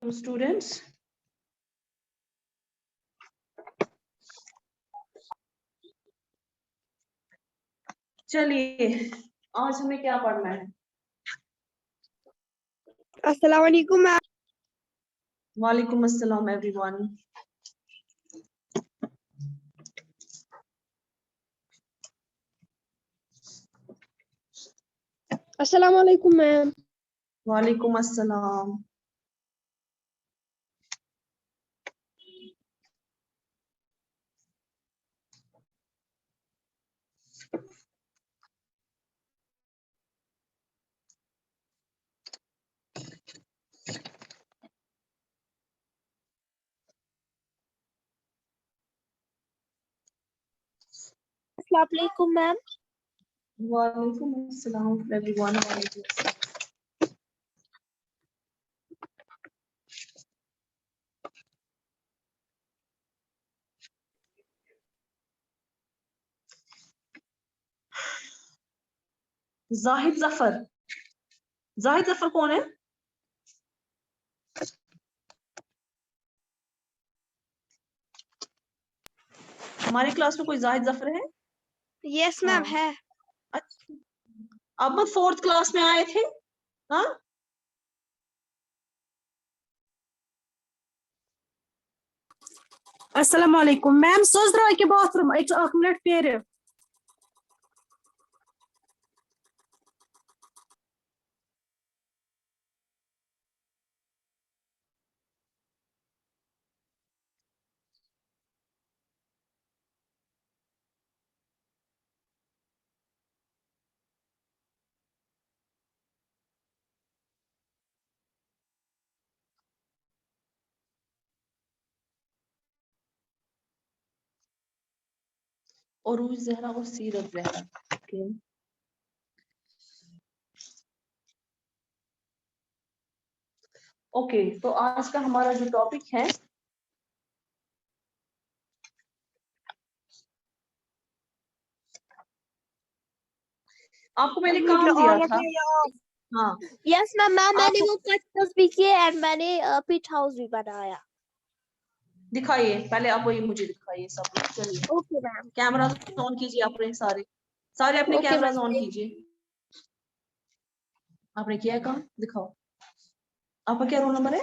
students. चलिए आज हमें क्या पढ़ना है? अस्सलाम वालेकुम मैम। वालेकुम अस्सलाम एवरीवन। अस्सलाम वालेकुम मैम। वालेकुम अस्सलाम। अस्सलाम वालेकुम मैम। वालेकुम अस्सलाम एवरीवन। वालेकुम अस्सलाम। जाहिद जफर। जाहिद जफर कौन है? हमारी क्लास में कोई जाहिद जफर है? यस मैम हाँ। है। अच्छा, अब 4th क्लास में आए थे? हाँ, अस्सलाम वालेकुम मैम। सोच रहा है कि बाथरूम एक मिनट फेर उरूज जहरा और सीरत जहरा। ओके, ओके, तो आज का हमारा जो टॉपिक है आपको मैंने काम दिया था। हाँ, यस मैम मैम मैंने आपको वो कटर्स भी किए एंड मैंने पिट हाउस भी बनाया। दिखाइए, पहले आप वही मुझे दिखाइए सब लोग। चलिए ओके मैम। कैमरा ऑन कीजिए, अपने सारे सारे अपने ओके कैमरास मैम। ऑन कीजिए। आपने किया है काम? दिखाओ आपका क्या रोल नंबर है?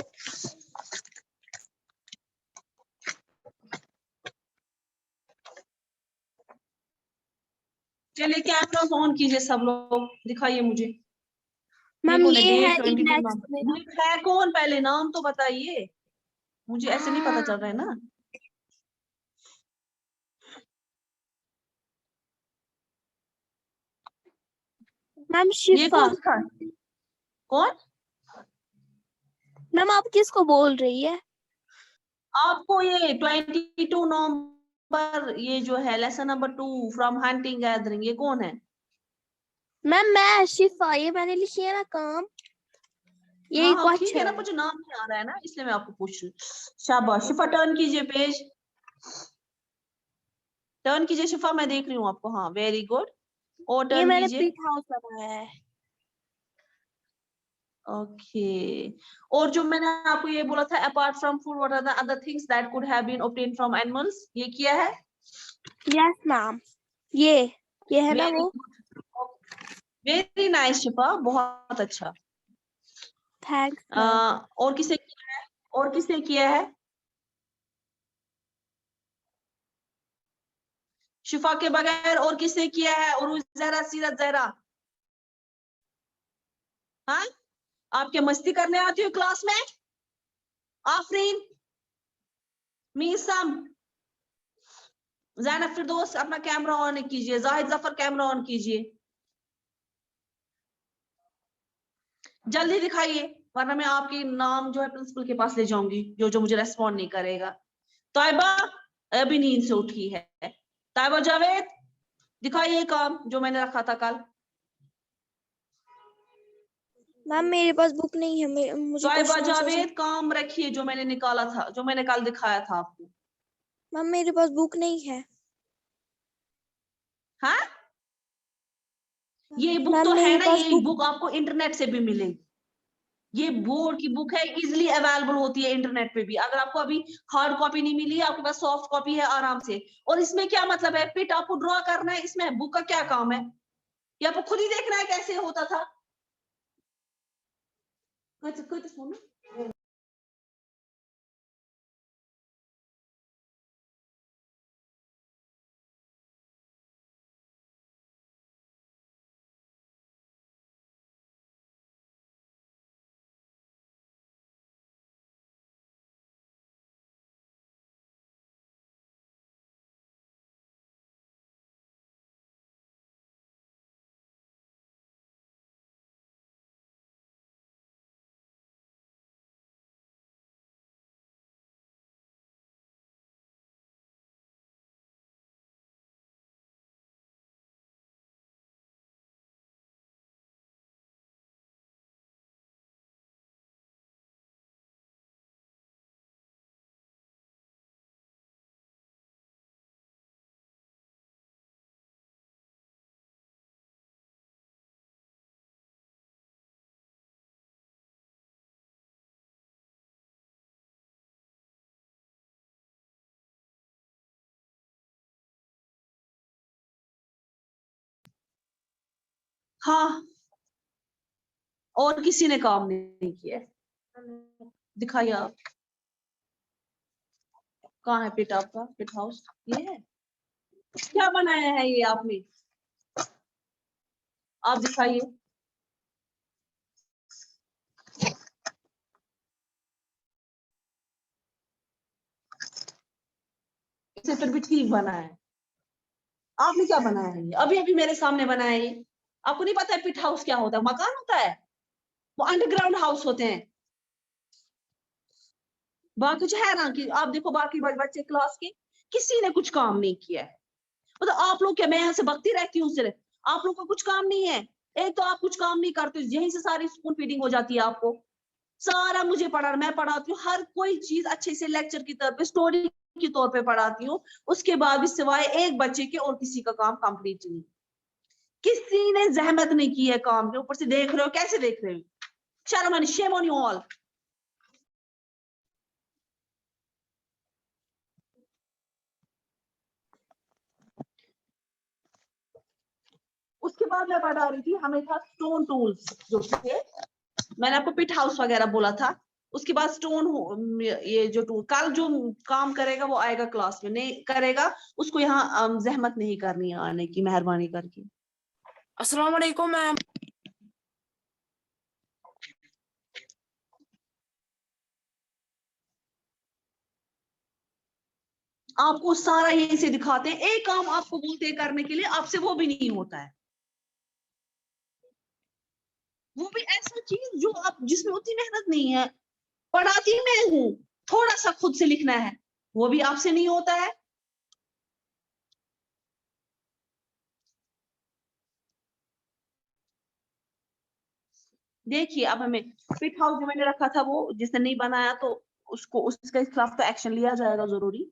चलिए कैमरास ऑन कीजिए सब लोग, दिखाइए मुझे। ये मैम कौन है? ये है डेट 22 इंडेक्स मेरा। नाम है कौन? पहले नाम तो बताइए, मुझे ऐसे नहीं पता चल रहा है ना। मैम ये शिफा। कौन था? कौन? मैम आप किसको बोल रही है? आपको ये 22 नवंबर, ये जो है lesson number 2 from hunting gathering, ये कौन है? मैम मैं शिफा, ये मैंने लिखी है ना काम, हाँ यही हाँ ठीक है ना, क्वेश्चन। मुझे नाम नहीं आ रहा है ना, इसलिए मैं आपको पूछ रही हूँ। शाबाश शिफा, टर्न कीजिए पेज, टर्न कीजिए शिफा, मैं देख रही हूँ आपको। हाँ वेरी गुड, और ये टर्न मैंने कीजिए। पिट हाउस बनाया है। ओके, और जो मैंने आपको ये बोला था, apart from food what are the other things that could have been obtained from animals, ये किया है? यस मैम, ये है ना वेरी वो। गुड, वेरी नाइस शिफा, बहुत अच्छा। Thanks ma'am. और किसे किया है? और किसने किया है? शिफा के बगैर और किसने किया है? और जहरा, सीरत जहरा। हाँ, आप क्या मस्ती करने आती हो क्लास में? आफरीन, मीसम, ज़ैनब फिरदौस, अपना कैमरा ऑन कीजिए। जाहिद जफर कैमरा ऑन कीजिए, जल्दी दिखाइए, वरना मैं आपकी नाम जो है प्रिंसिपल के पास ले जाऊंगी, जो जो मुझे रेस्पॉन्ड नहीं करेगा। ताइबा अभी नींद से उठी है। ताइबा जावेद, दिखाइए काम जो मैंने रखा था कल। मैम मेरे पास बुक नहीं है, मुझे ताइबा क्वेश्चन आंसर। जावेद काम रखिए जो मैंने निकाला था, जो मैंने कल दिखाया था आपको। मैम मेरे पास बुक नहीं है। हाँ, ये बुक मैम तो है मेरे ना, पास ये बुक। बुक आपको इंटरनेट से भी मिलेगी। ये बोर्ड की बुक है, इजिली अवेलेबल होती है इंटरनेट पे भी। अगर आपको अभी हार्ड कॉपी नहीं मिली, आपके पास सॉफ्ट कॉपी है आराम से। और इसमें क्या मतलब है, पिट आपको ड्रॉ करना है, इसमें बुक का क्या काम है, ये आपको खुद ही देखना है कैसे होता था। कोई तो सुनो। हाँ, और किसी ने काम नहीं किया है। दिखाइए आप, कहाँ है पिट आपका, पिट हाउस? ये है, क्या बनाया है ये आपने, आप दिखाइए। इसे फिर भी ठीक बना है, आपने क्या बनाया है? ये अभी अभी मेरे सामने बनाया है ये। आपको नहीं पता है पिट हाउस क्या होता है? मकान होता है, वो अंडरग्राउंड हाउस होते हैं। बाकी जो है ना कि आप देखो, बाकी बच्चे क्लास के किसी ने कुछ काम नहीं किया है। मतलब आप लोग क्या, मैं यहाँ से बकती रहती हूँ सिर्फ, आप लोग का कुछ काम नहीं है। एक तो आप कुछ काम नहीं करते, यहीं से सारी स्पून फीडिंग हो जाती है आपको। सारा मुझे पढ़ा, मैं पढ़ाती हूँ हर कोई चीज अच्छे से, लेक्चर की तरफ पे, स्टोरी के तौर पे पढ़ाती हूँ। उसके बाद भी सिवाय एक बच्चे के और किसी का काम कंप्लीट नहीं। किसी ने जहमत नहीं की है काम के ऊपर से। देख रहे हो कैसे देख रहे हो? शर्म आनी, शेम ऑन यू ऑल। उसके बाद मैं पढ़ा रही थी, हमें था स्टोन टूल्स जो थे, मैंने आपको पिट हाउस वगैरह बोला था। उसके बाद स्टोन, ये जो टूल, कल जो काम करेगा वो आएगा क्लास में, नहीं करेगा उसको यहाँ जहमत नहीं करनी है आने की, मेहरबानी करके। अस्सलाम वालेकुम मैम। आपको सारा यहीं से दिखाते हैं, एक काम आपको बोलते हैं करने के लिए, आपसे वो भी नहीं होता है। वो भी ऐसा चीज जो आप, जिसमें उतनी मेहनत नहीं है, पढ़ाती मैं हूँ, थोड़ा सा खुद से लिखना है, वो भी आपसे नहीं होता है। देखिए अब हमें पिट हाउस जो मैंने रखा था, वो जिसने नहीं बनाया तो उसको, उसके खिलाफ तो एक्शन लिया जाएगा जरूरी।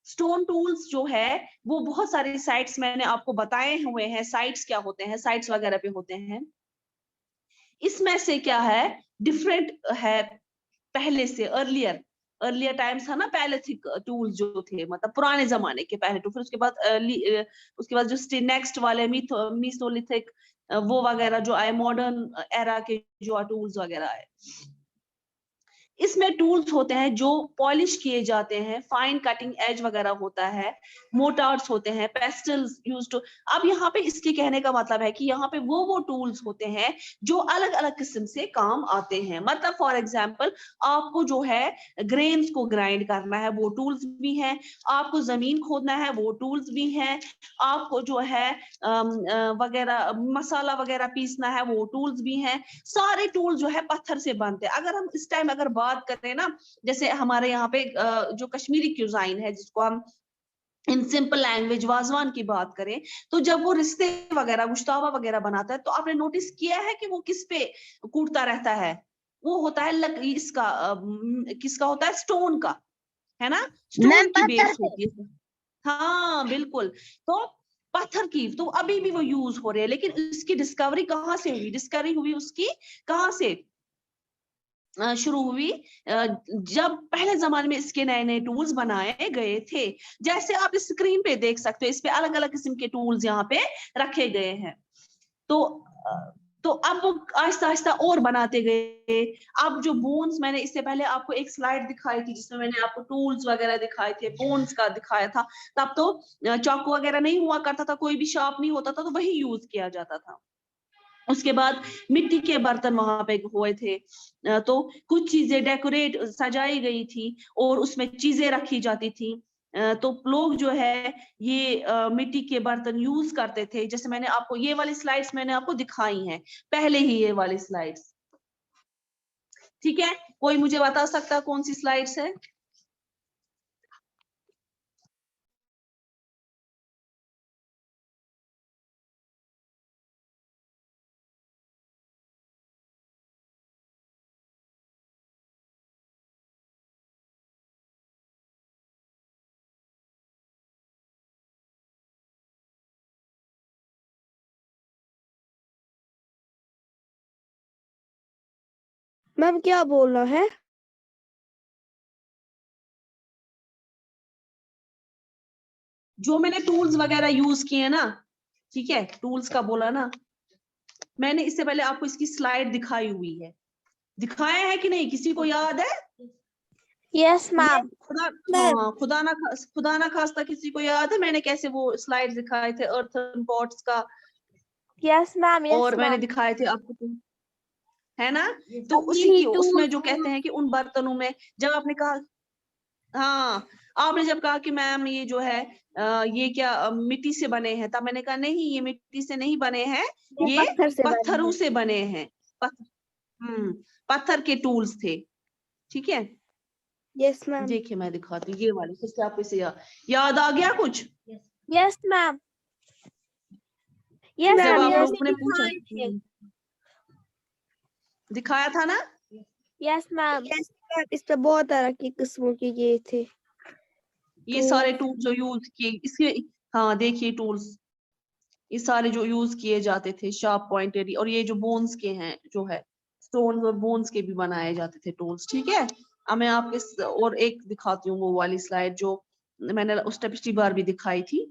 स्टोन टूल्स जो है वो बहुत सारे साइट्स मैंने आपको बताए हुए हैं, साइट्स क्या होते हैं, साइट्स वगैरह पे होते हैं। इसमें से क्या है, डिफरेंट है पहले से, अर्लियर अर्लियर टाइम्स था ना, पैलेथिक टूल्स जो थे, मतलब पुराने जमाने के पहले टूल। फिर उसके बाद जो नेक्स्ट वाले मीसोलिथिक, वो वगैरह जो आए, मॉडर्न एरा के जो टूल्स वगैरह आए। इसमें टूल्स होते हैं जो पॉलिश किए जाते हैं, फाइन कटिंग एज वगैरह होता है, मोटार्स होते हैं, पेस्टल्स यूज्ड। अब यहाँ पे इसके कहने का मतलब है कि यहाँ पे वो टूल्स होते हैं जो अलग अलग किस्म से काम आते हैं। मतलब फॉर एग्जांपल, आपको जो है ग्रेन्स को ग्राइंड करना है, वो टूल्स भी हैं। आपको जमीन खोदना है, वो टूल्स भी हैं। आपको जो है वगैरह मसाला वगैरह पीसना है, वो टूल्स भी हैं। सारे टूल जो है पत्थर से बनते हैं। अगर हम इस टाइम अगर बात करें ना, जैसे हमारे यहाँ पे जो कश्मीरी क्यूजाइन है, जिसको हम इन सिंपल लैंग्वेज वाजवान की बात करें, तो जब वो रिश्ते वगैरह, गुश्तावा वगैरह बनाता है, तो आपने नोटिस किया है कि वो किस पे कूटता रहता है? वो होता है इसका किसका होता है? स्टोन का, है ना? स्टोन की बेस होती है। हाँ बिल्कुल। तो पत्थर की तो अभी भी वो यूज हो रहे हैं, लेकिन इसकी डिस्कवरी कहाँ से हुई? डिस्कवरी हुई उसकी कहाँ से? शुरू हुई जब पहले जमाने में इसके नए नए टूल्स बनाए गए थे। जैसे आप इस स्क्रीन पे देख सकते हो, इस पे अलग अलग किस्म के टूल्स यहाँ पे रखे गए हैं। तो अब वो आहिस्ता आहिस्ता और बनाते गए। अब जो बोन्स, मैंने इससे पहले आपको एक स्लाइड दिखाई थी जिसमें मैंने आपको टूल्स वगैरह दिखाए थे, बोन्स का दिखाया था। तब तो चाकू वगैरह नहीं हुआ करता था, कोई भी शार्प नहीं होता था, तो वही यूज किया जाता था। उसके बाद मिट्टी के बर्तन वहां पे हुए थे, तो कुछ चीजें डेकोरेट सजाई गई थी और उसमें चीजें रखी जाती थी। तो लोग जो है ये मिट्टी के बर्तन यूज करते थे। जैसे मैंने आपको ये वाली स्लाइड्स मैंने आपको दिखाई हैं पहले ही, ये वाली स्लाइड्स। ठीक है, कोई मुझे बता सकता है कौन सी स्लाइड्स है? मैम क्या बोलना है? जो मैंने टूल्स वगैरह यूज किए ना, ठीक है, टूल्स का बोला ना मैंने, इससे पहले आपको इसकी स्लाइड दिखाई हुई है। दिखाया है कि नहीं, किसी को याद है? Yes ma'am. खुदा ना खास्ता किसी को याद है मैंने कैसे वो स्लाइड दिखाए थे अर्थन पॉट्स का? Yes ma'am. और मैंने दिखाए थे आपको, है ना? तो उसी की उसमें जो कहते हैं कि उन बर्तनों में, जब आपने कहा, हाँ, आपने जब कहा कि मैम ये जो है ये क्या मिट्टी से बने हैं, तब मैंने कहा नहीं, ये मिट्टी से नहीं बने हैं, ये पत्थरों से बने हैं। पत्थर के टूल्स थे। ठीक है, यस मैम। देखिए मैं दिखाती हूँ ये वाली, फिर से आपको इसे याद आ गया कुछ? Yes ma'am. जब आप लोगों ने पूछा, दिखाया था ना? Yes ma'am. इस पे बहुत तरह की किस्मों के ये थे, ये सारे टूल्स जो यूज किए इसके, हाँ देखिए टूल्स, ये सारे जो यूज किए जाते थे, शार्प पॉइंटेड, और ये जो बोन्स के हैं, जो है स्टोन और बोन्स के भी बनाए जाते थे टूल्स। ठीक है, अब मैं आपके और एक दिखाती हूँ, वो वाली स्लाइड जो मैंने उस पिछली बार भी दिखाई थी।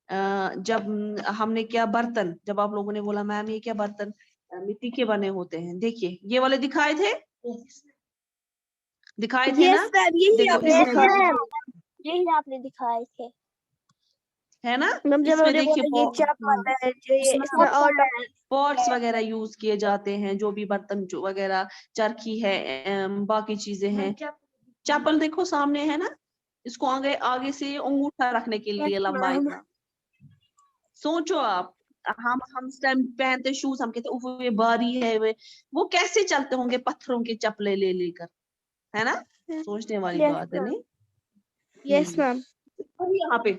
जब हमने क्या बर्तन, जब आप लोगों ने बोला मैम ये क्या बर्तन मिट्टी के बने होते हैं, देखिए ये वाले दिखाए थे, दिखाए थे ना? यही आपने दिखाए थे, है ना? इसमें देखिए पॉट्स वगैरह यूज किए जाते हैं, जो भी बर्तन जो वगैरह, चरखी है, बाकी चीजें हैं। चप्पल देखो सामने है ना, इसको आगे आगे से अंगूठा रखने के लिए लंबा इतना। सोचो आप, हम स्टैंड पहनते शूज, हम कहते उफ ये भारी है, वो कैसे चलते होंगे पत्थरों के चप्पलें ले लेकर, है ना? सोचने वाली बात है नहीं? Yes ma'am. यहाँ पे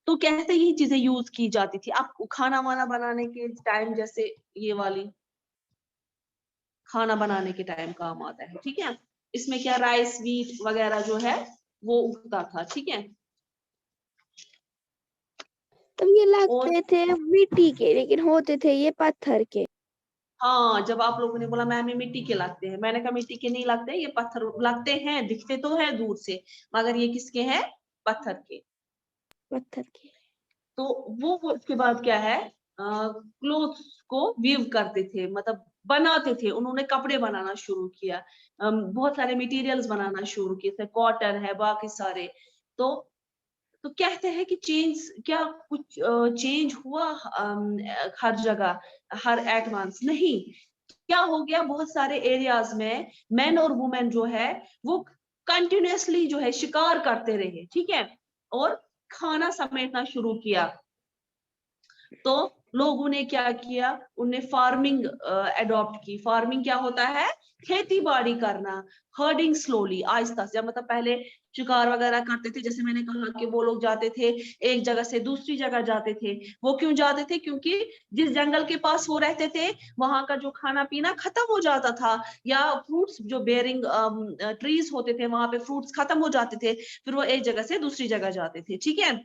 तो कैसे ये चीजें यूज की जाती थी। अब खाना वाना बनाने के टाइम, जैसे ये वाली खाना बनाने के टाइम काम आता है। ठीक है, इसमें क्या राइस वीट वगैरह जो है वो उगता था। ठीक है, तो ये लगते थे मिट्टी के, लेकिन होते थे ये पत्थर के। हाँ, जब आप लोगों ने बोला मैम ये मिट्टी के लगते हैं, मैंने कहा मिट्टी के नहीं लगते, ये पत्थर लगते हैं, दिखते तो है दूर से, मगर ये किसके हैं? पत्थर के। पत्थर के। तो वो उसके बाद क्या है, क्लोथ्स को वीव करते थे, मतलब बनाते थे। उन्होंने कपड़े बनाना शुरू किया, बहुत सारे मटेरियल्स बनाना शुरू किए थे, कॉटन है, बाकी सारे। तो कहते हैं कि चेंज, क्या कुछ चेंज हुआ हर जगह, हर एडवांस नहीं, क्या हो गया, बहुत सारे एरियाज में मेन और वुमेन जो है वो कंटिन्यूअसली जो है शिकार करते रहे। ठीक है, और खाना समेटना शुरू किया। तो लोगों ने क्या किया, उन्हें फार्मिंग अडॉप्ट की। फार्मिंग क्या होता है? खेती बाड़ी करना, हर्डिंग स्लोली, आहिस्ता से। मतलब पहले शिकार वगैरह करते थे, जैसे मैंने कहा कि वो लोग जाते थे एक जगह से दूसरी जगह जाते थे। वो क्यों जाते थे? क्योंकि जिस जंगल के पास वो रहते थे वहां का जो खाना पीना खत्म हो जाता था, या फ्रूट्स जो बेरिंग ट्रीज होते थे वहां पे फ्रूट्स खत्म हो जाते थे, फिर वो एक जगह से दूसरी जगह जाते थे। ठीक है,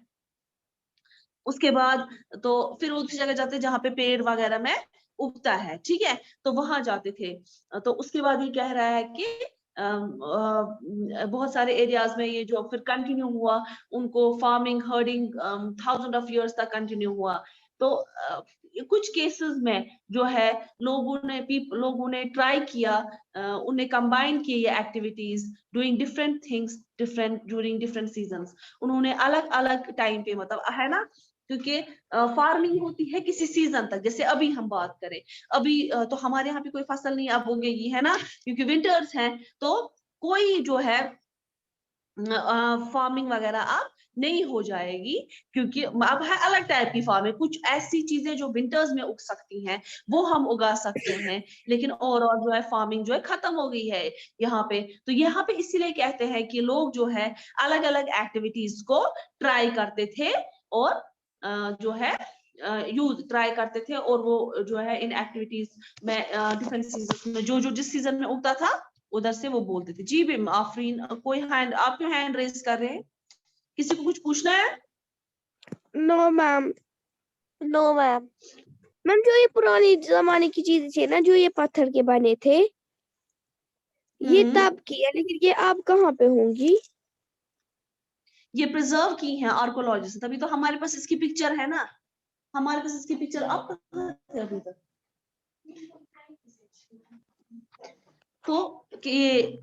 उसके बाद तो फिर उस जगह जाते जहाँ पे पेड़ वगैरह में उगता है, ठीक है, तो वहां जाते थे। तो उसके बाद ये कह रहा है कि बहुत सारे एरियाज में ये जो फिर कंटिन्यू हुआ, उनको फार्मिंग हर्डिंग 1000 of years तक कंटिन्यू हुआ। तो कुछ केसेस में जो है लोगों ने ट्राई किया, उन्हें कंबाइन किए ये activities, doing different things different during different seasons. उन्होंने अलग अलग टाइम पे, मतलब है ना, क्योंकि फार्मिंग होती है किसी सीजन तक। जैसे अभी हम बात करें, अभी तो हमारे यहाँ पे कोई फसल नहीं अब उगेगी, है ना, क्योंकि विंटर्स हैं, तो कोई जो है फार्मिंग वगैरह अब नहीं हो जाएगी, क्योंकि अब है अलग टाइप की फार्मिंग। कुछ ऐसी चीजें जो विंटर्स में उग सकती हैं वो हम उगा सकते हैं, लेकिन और जो है फार्मिंग जो है खत्म हो गई है यहाँ पे। तो यहाँ पे इसीलिए कहते हैं कि लोग जो है अलग अलग एक्टिविटीज को ट्राई करते थे, और जो है यूज ट्राई करते थे, और वो जो है इन एक्टिविटीज में डिफरेंट सीजन में जो जो जिस सीजन में उगता था उधर से वो बोलते थे। जी बिम आफरीन, कोई हैंड, आप क्यों हैंड रेज कर रहे हैं? किसी को कुछ पूछना है? No ma'am, no ma'am. Ma'am जो ये पुरानी जमाने की चीजें थी ना, जो ये पत्थर के बने थे, ये तब की है, लेकिन ये अब कहाँ पे होंगी? ये प्रिजर्व की हैं आर्कोलॉजिस्ट, तभी तो हमारे पास इसकी पिक्चर है ना। हमारे पास इसकी पिक्चर अब कहाँ थे अभी तक? तो कि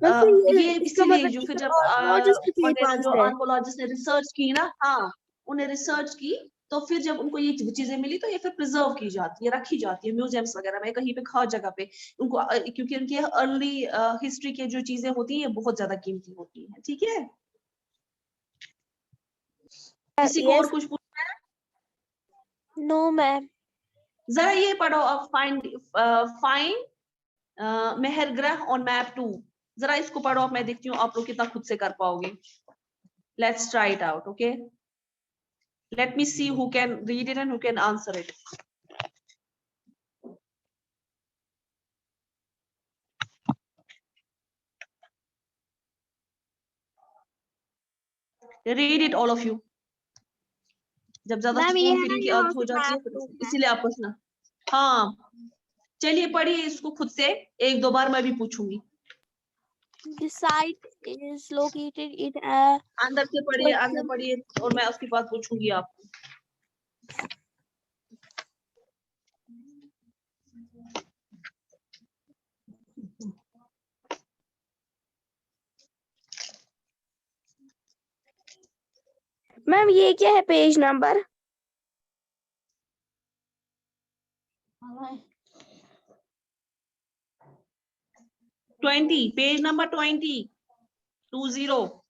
मैम तो ये इसका इसीलिए मतलब जो कि फिर फिर जब आर्कोलॉजिस्ट के वगैरह पास जो है। आर्कोलॉजिस्ट ने रिसर्च की ना, हाँ, उन्हें रिसर्च की, तो फिर जब उनको ये चीजें मिली तो ये फिर प्रिजर्व की जाती है, रखी जाती है म्यूजियम्स वगैरह में, कहीं पे हर जगह पे उनको, क्योंकि उनकी अर्ली हिस्ट्री की जो चीजें होती हैं ये बहुत ज्यादा कीमती होती हैं, ठीक है। किसी को और यस। कुछ पूछना है? No ma'am. जरा ये पढ़ो, अब फाइंड मेहरग्रह ऑन मैप 2। जरा इसको पढ़ो, अब मैं देखती हूँ आप लोग कितना खुद से कर पाओगे। Let's try it out, okay. Let me see who can read it and who can answer it. Read it all of you. जब ज्यादा मैम ये स्पून है ना, फीडिंग की यहाँ आदत हो से जाती है मैप फिर 2 है। इसीलिए आप पूछना। हाँ, चलिए पढ़िए इसको खुद से, एक दो बार मैं भी पूछूंगी। The site is located in a अंदर से पढ़िए, अंदर पढ़िए, और मैं उसके बाद पूछूंगी आपको। मैम ये क्या है page number? 20, page number 20, 20।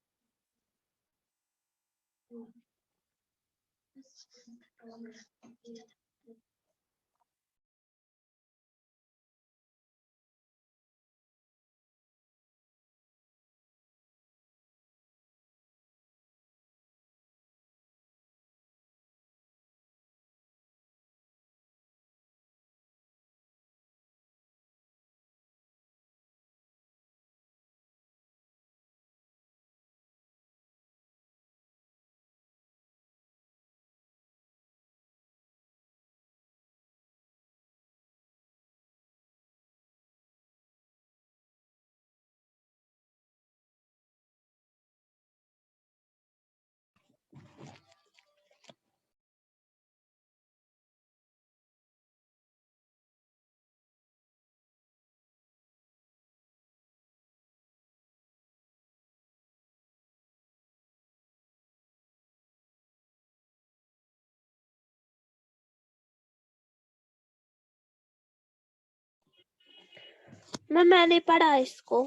Ma'am मैंने पढ़ा इसको।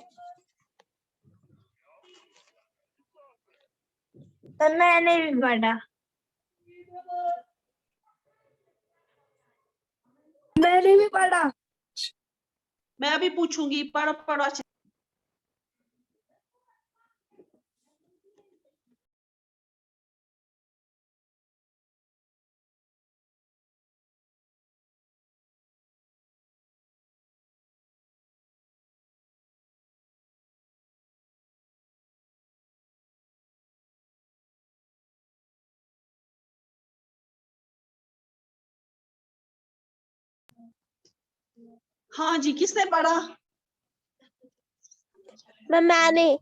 तो मैंने भी पढ़ा। मैंने भी पढ़ा। मैं अभी पूछूंगी, पढ़ो पढ़ो अच्छे। हाँ जी, किसने पढ़ा? मैंने।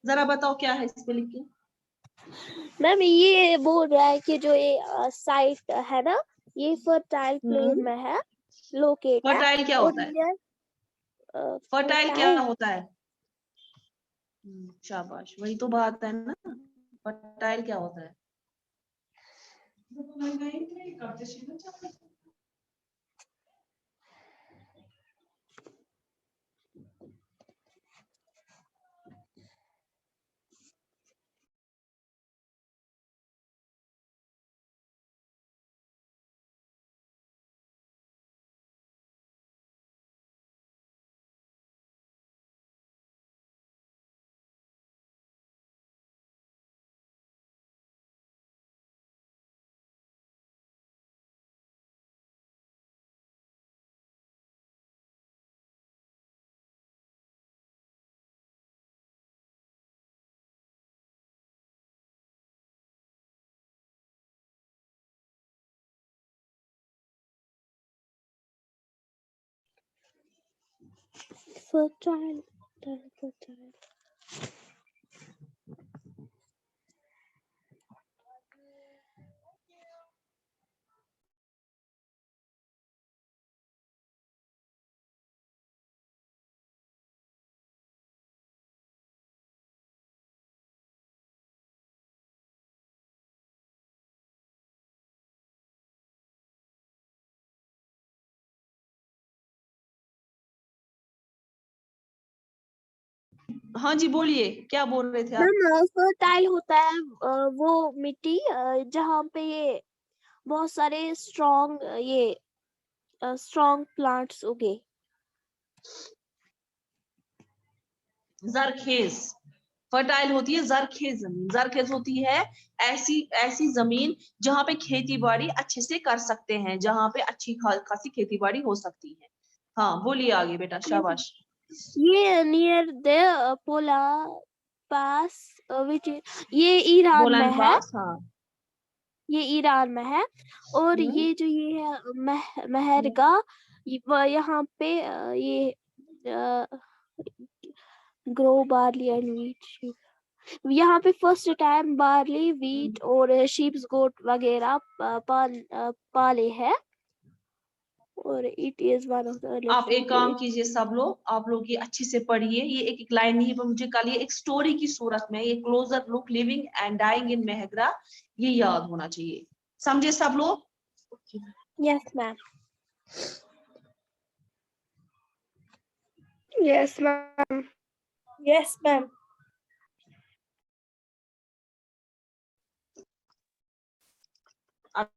जरा बताओ क्या है इस पे लिख के। मैम ये बोल रहा है कि जो ये साइट है ना, ये फर्टाइल प्लेन में है, लोकेट है। फर्टाइल क्या और होता है? नियर फर्टाइल क्या होता है? शाबाश, वही तो बात है ना। फर्टाइल क्या होता है? फर्टाइल। हाँ जी, बोलिए, क्या बोल रहे थे आप? मैम फर्टाइल होता है वो मिट्टी जहाँ पे ये बहुत सारे स्ट्रॉन्ग प्लांट्स उगे। जरखेज। फर्टाइल होती है जरखेज जमीन। जरखेज होती है ऐसी ऐसी जमीन जहाँ पे खेती बाड़ी अच्छे से कर सकते हैं, जहाँ पे अच्छी खासी खेती बाड़ी हो सकती है। हाँ, बोलिए आगे बेटा, शाबाश। ये नियर द पोला पास विच ये ईरान गोलन में है। पास, हाँ। ये ईरान में है। और ये जो ये है मेहरगा, यहाँ पे ये ग्रो बार्ली एंड वीट। यहाँ पे फर्स्ट टाइम बार्ली, वीट और शीप्स गोट वगैरह पाले हैं। और it is one of the आप एक काम कीजिए, सब लोग, आप लोग ये अच्छे से पढ़िए। ये एक एक लाइन नहीं, पर मुझे कल ये एक स्टोरी की सूरत में, ये closer look living and dying in Mehrgarh, ये याद होना चाहिए। समझे सब लोग? Yes ma'am. Yes ma'am. Yes, ma'am.